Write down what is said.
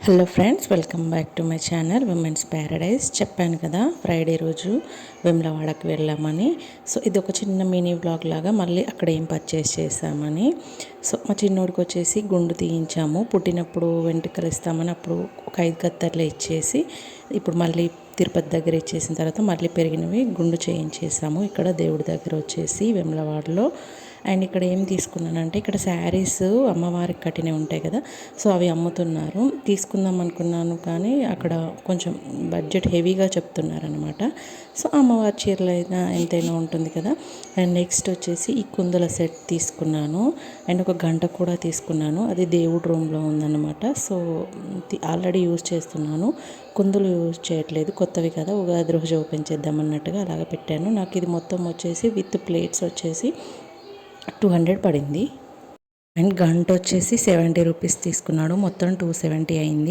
Hello friends, welcome back to my channel women's Paradise. చెప్పాను కదా Friday రోజు వేములవాడకి వెళ్ళామని. సో ఇది ఒక చిన్న మినీ బ్లాగ్ లాగా, మళ్ళీ అక్కడ ఏం పర్చేస్ చేసామని. సో మా చిన్నోడికి వచ్చేసి గుండు తీయించాము. పుట్టినప్పుడు వెంట్రుకలు ఇస్తామని అప్పుడు ఒక 5 కత్తర్లు ఇచ్చేసి, ఇప్పుడు మళ్ళీ తిరుపతి దగ్గర ఇచ్చేసిన తర్వాత మళ్ళీ పెరిగినవి గుండు చేయించేసాము ఇక్కడ దేవుడి దగ్గర వచ్చేసి వేములవాడలో. అండ్ ఇక్కడ ఏం తీసుకున్నానంటే, ఇక్కడ శారీస్ అమ్మవారికి కట్టినవి ఉంటాయి కదా, సో అవి అమ్ముతున్నారు. తీసుకుందాం అనుకున్నాను కానీ అక్కడ కొంచెం బడ్జెట్ హెవీగా చెప్తున్నారనమాట. సో అమ్మవారి చీరలు అయినా ఎంతైనా ఉంటుంది కదా. అండ్ నెక్స్ట్ వచ్చేసి ఈ కుందల సెట్ తీసుకున్నాను. అండ్ ఒక గంట కూడా తీసుకున్నాను, అది దేవుడి రూమ్లో ఉందన్నమాట. సో ఆల్రెడీ యూజ్ చేస్తున్నాను, కుందులు యూజ్ చేయట్లేదు, కొత్తవి కదా, ఉగాది రోజు ఓపెన్ చేద్దామన్నట్టుగా అలాగ పెట్టాను. నాకు ఇది మొత్తం వచ్చేసి విత్ ప్లేట్స్ వచ్చేసి 200 పడింది. అండ్ గంట వచ్చేసి 70 రూపీస్ తీసుకున్నాడు, మొత్తం 270 అయింది.